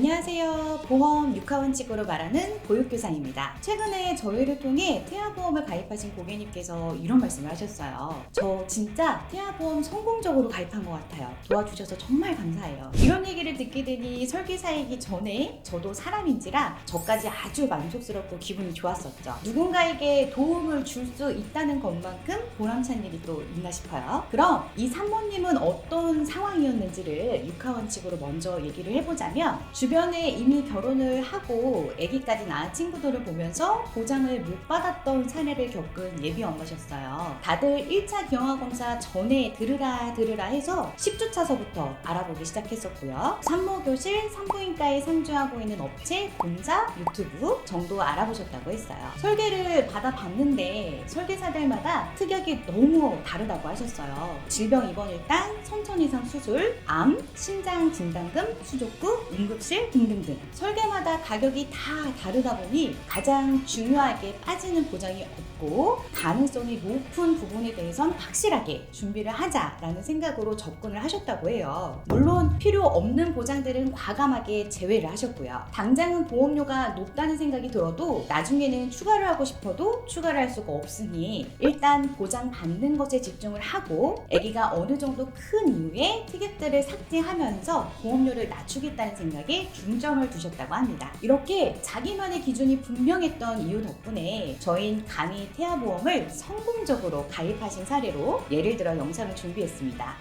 안녕하세요. 보험 6하원칙으로 말하는 보육교사입니다. 최근에 저희를 통해 태아보험을 가입하신 고객님께서 이런 말씀을 하셨어요. 저 진짜 태아보험 성공적으로 가입한 것 같아요. 도와주셔서 정말 감사해요. 이런 얘기를 듣게 되니 설계사이기 전에 저도 사람인지라 저까지 아주 만족스럽고 기분이 좋았었죠. 누군가에게 도움을 줄 수 있다는 것만큼 보람찬 일이 또 있나 싶어요. 그럼 이 산모님은 어떤 상황이었는지를 6하원칙으로 먼저 얘기를 해보자면, 주변에 이미 결혼을 하고 아기까지 낳은 친구들을 보면서 보장을 못 받았던 사례를 겪은 예비 엄마셨어요. 다들 1차 경화검사 전에 들으라 해서 10주 차서부터 알아보기 시작했었고요. 산모교실, 산부인과에 상주하고 있는 업체, 본사, 유튜브 정도 알아보셨다고 했어요. 설계를 받아봤는데 설계사들마다 특약이 너무 다르다고 하셨어요. 질병 입원 일당, 선천 이상 수술, 암, 신장 진단금, 수족구, 응급실 등등등. 설계마다 가격이 다 다르다 보니 가장 중요하게 빠지는 보장이 없고 가능성이 높은 부분에 대해선 확실하게 준비를 하자라는 생각으로 접근을 하셨다고 해요. 물론 필요 없는 보장들은 과감하게 제외를 하셨고요. 당장은 보험료가 높다는 생각이 들어도 나중에는 추가를 하고 싶어도 추가를 할 수가 없으니 일단 보장 받는 것에 집중을 하고 아기가 어느 정도 큰 이후에 특약들을 삭제하면서 보험료를 낮추겠다는 생각에 중점을 두셨다고 합니다. 이렇게 자기만의 기준이 분명했던 이유 덕분에 저희는 감히 태아보험을 성공적으로 가입하신 사례로 예를 들어 영상을 준비했습니다.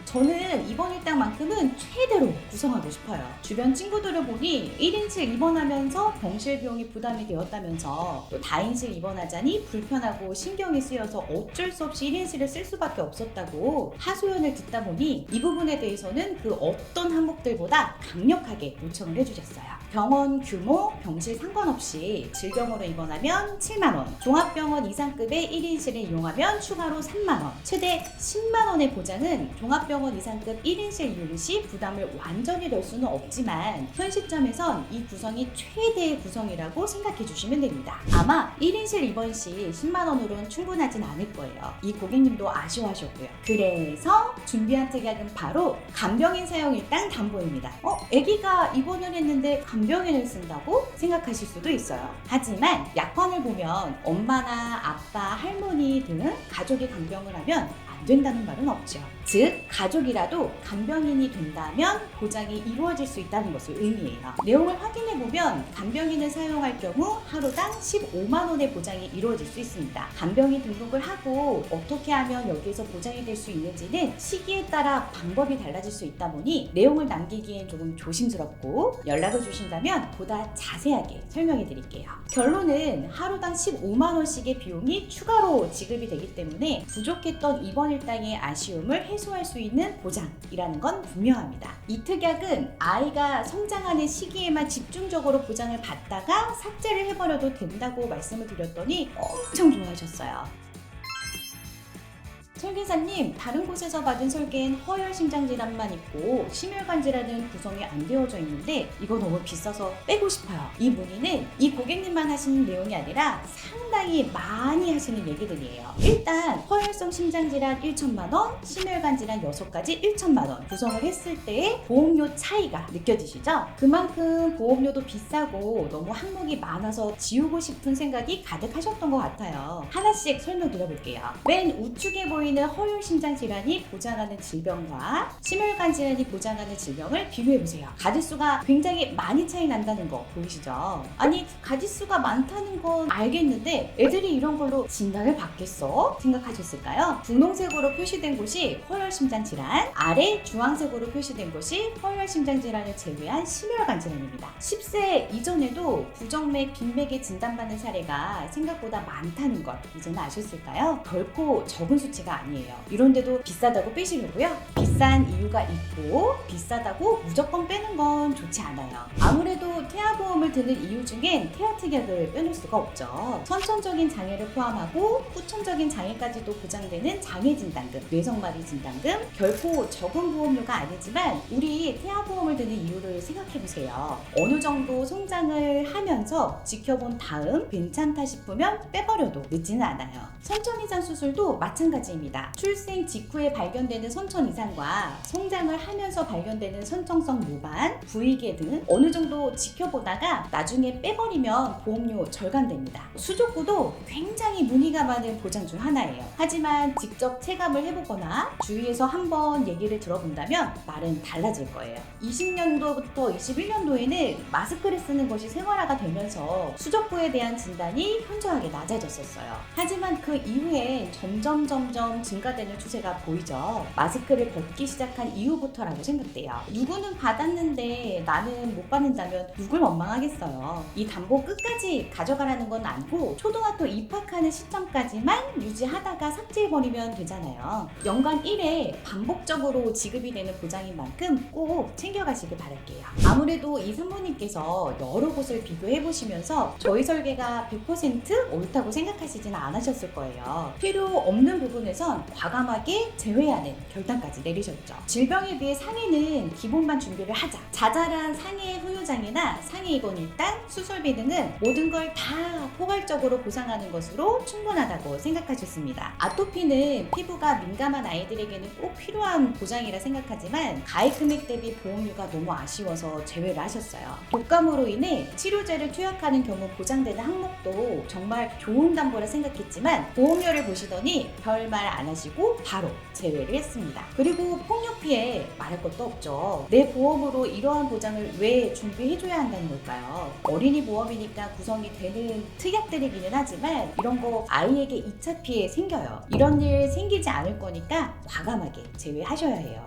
저는 입원 일당만큼은 최대로 구성하고 싶어요. 주변 친구들을 보니 1인실 입원하면서 병실 비용이 부담이 되었다면서 또 다인실 입원하자니 불편하고 신경이 쓰여서 어쩔 수 없이 1인실을 쓸 수밖에 없었다고 하소연을 듣다 보니 이 부분에 대해서는 그 어떤 항목들보다 강력하게 요청을 해주셨어요. 병원 규모, 병실 상관없이 질병으로 입원하면 7만원, 종합병원 이상급의 1인실을 이용하면 추가로 3만원, 최대 10만원의 보장은 종합병원 이상급 1인실 이용 시 부담을 완전히 덜 수는 없지만 현 시점에선 이 구성이 최대의 구성이라고 생각해 주시면 됩니다. 아마 1인실 입원 시 10만원으로는 충분하진 않을 거예요. 이 고객님도 아쉬워하셨고요. 그래서 준비한 특약은 바로 간병인 사용 일당 담보입니다. 아기가 입원을 했는데 간병인을 쓴다고 생각하실 수도 있어요. 하지만 약관을 보면 엄마나 아빠, 할머니 등 가족이 간병을 하면 안 된다는 말은 없죠. 즉, 가족이라도 간병인이 된다면 보장이 이루어질 수 있다는 것을 의미해요. 내용을 확인해보면 간병인을 사용할 경우 하루당 15만원의 보장이 이루어질 수 있습니다. 간병인 등록을 하고 어떻게 하면 여기에서 보장이 될 수 있는지는 시기에 따라 방법이 달라질 수 있다 보니 내용을 남기기엔 조금 조심스럽고 연락을 주신다면 보다 자세하게 설명해 드릴게요. 결론은 하루당 15만원씩의 비용이 추가로 지급이 되기 때문에 부족했던 입원 일당의 아쉬움을 해소할 수 있는 보장이라는 건 분명합니다. 이 특약은 아이가 성장하는 시기에만 집중적으로 보장을 받다가 삭제를 해버려도 된다고 말씀을 드렸더니 엄청 좋아하셨어요. 설계사님, 다른 곳에서 받은 설계엔 허혈 심장 질환만 있고 심혈관 질환은 구성이 안 되어져 있는데 이거 너무 비싸서 빼고 싶어요. 이 문의는 이 고객님만 하시는 내용이 아니라 상당히 많이 하시는 얘기들이에요. 일단 허혈성 심장 질환 1천만원, 심혈관 질환 6가지 1천만원 구성을 했을 때의 보험료 차이가 느껴지시죠? 그만큼 보험료도 비싸고 너무 항목이 많아서 지우고 싶은 생각이 가득하셨던 것 같아요. 하나씩 설명드려볼게요. 맨 우측에 보이는 허혈 심장 질환이 보장하는 질병과 심혈관 질환이 보장하는 질병을 비교해보세요. 가지수가 굉장히 많이 차이 난다는 거 보이시죠? 아니, 가지수가 많다는 건 알겠는데 애들이 이런 걸로 진단을 받겠어? 생각하셨을까요? 분홍색으로 표시된 곳이 허혈 심장 질환, 아래 주황색으로 표시된 곳이 허혈 심장 질환을 제외한 심혈관 질환입니다. 10세 이전에도 부정맥, 빈맥에 진단받는 사례가 생각보다 많다는 걸 이제는 아셨을까요? 결코 적은 수치가 아니에요. 이런데도 비싸다고 빼시려고요? 비싼 이유가 있고 비싸다고 무조건 빼는 건 좋지 않아요. 아무래도 태아보험을 드는 이유 중엔 태아특약을 빼놓을 수가 없죠. 선천적인 장애를 포함하고 후천적인 장애까지도 보장되는 장애진단금, 뇌성마비 진단금, 결코 적은 보험료가 아니지만 우리 태아보험을 드는 이유를 생각해보세요. 어느 정도 성장을 하면서 지켜본 다음 괜찮다 싶으면 빼버려도 늦지는 않아요. 선천 이상 수술도 마찬가지입니다. 기준입니다. 출생 직후에 발견되는 선천 이상과 성장을 하면서 발견되는 선천성 모반, 부위계 등 어느 정도 지켜보다가 나중에 빼버리면 보험료 절감됩니다. 수족구도 굉장히 문의가 많은 보장 중 하나예요. 하지만 직접 체감을 해보거나 주위에서 한번 얘기를 들어본다면 말은 달라질 거예요. 20년도부터 21년도에는 마스크를 쓰는 것이 생활화가 되면서 수족구에 대한 진단이 현저하게 낮아졌었어요. 하지만 그 이후엔 점점 증가되는 추세가 보이죠. 마스크를 벗기 시작한 이후부터라고 생각돼요. 누구는 받았는데 나는 못 받는다면 누굴 원망하겠어요. 이 담보 끝까지 가져가라는 건 아니고 초등학교 입학하는 시점까지만 유지하다가 삭제해버리면 되잖아요. 연간 1회 반복적으로 지급이 되는 보장인 만큼 꼭 챙겨가시길 바랄게요. 아무래도 이 산모님께서 여러 곳을 비교해보시면서 저희 설계가 100% 옳다고 생각하시지는 않으셨을 거예요. 필요 없는 부분에선 과감하게 제외하는 결단까지 내리셨죠. 질병에 비해 상해는 기본만 준비를 하자. 자잘한 상해 후유장이나 상해 입원 일당, 수술비 등은 모든 걸 다 포괄적으로 보상하는 것으로 충분하다고 생각하셨습니다. 아토피는 피부가 민감한 아이들에게는 꼭 필요한 보장이라 생각하지만 가입 금액 대비 보험료가 너무 아쉬워서 제외를 하셨어요. 독감으로 인해 치료제를 투약하는 경우 보장되는 항목도 정말 좋은 담보라 생각했지만 보험료를 보시더니 별말 안 하시고 바로 제외를 했습니다. 그리고 폭력 피해 말할 것도 없죠. 내 보험으로 이러한 보장을 왜 준비해줘야 한다는 걸까요? 어린이 보험이니까 구성이 되는 특약들이기는 하지만 이런 거 아이에게 2차 피해 생겨요. 이런 일 생기지 않을 거니까 과감하게 제외하셔야 해요.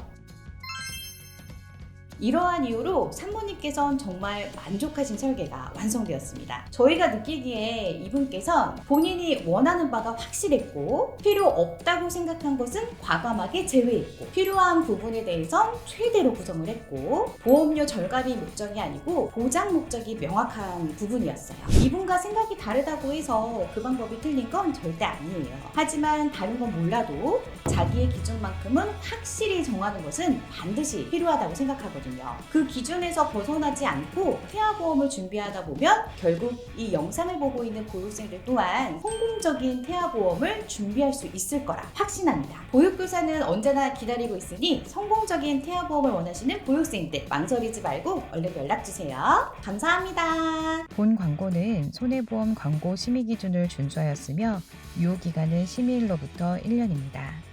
이러한 이유로 산모님께서는 정말 만족하신 설계가 완성되었습니다. 저희가 느끼기에 이분께선 본인이 원하는 바가 확실했고 필요 없다고 생각한 것은 과감하게 제외했고 필요한 부분에 대해선 최대로 구성을 했고 보험료 절감이 목적이 아니고 보장 목적이 명확한 부분이었어요. 이분과 생각이 다르다고 해서 그 방법이 틀린 건 절대 아니에요. 하지만 다른 건 몰라도 자기의 기준만큼은 확실히 정하는 것은 반드시 필요하다고 생각하거든요. 그 기준에서 벗어나지 않고 태아보험을 준비하다 보면 결국 이 영상을 보고 있는 보육생들 또한 성공적인 태아보험을 준비할 수 있을 거라 확신합니다. 보육교사는 언제나 기다리고 있으니 성공적인 태아보험을 원하시는 보육생들 망설이지 말고 얼른 연락주세요. 감사합니다. 본 광고는 손해보험 광고 심의 기준을 준수하였으며 유효기간은 심의일로부터 1년입니다.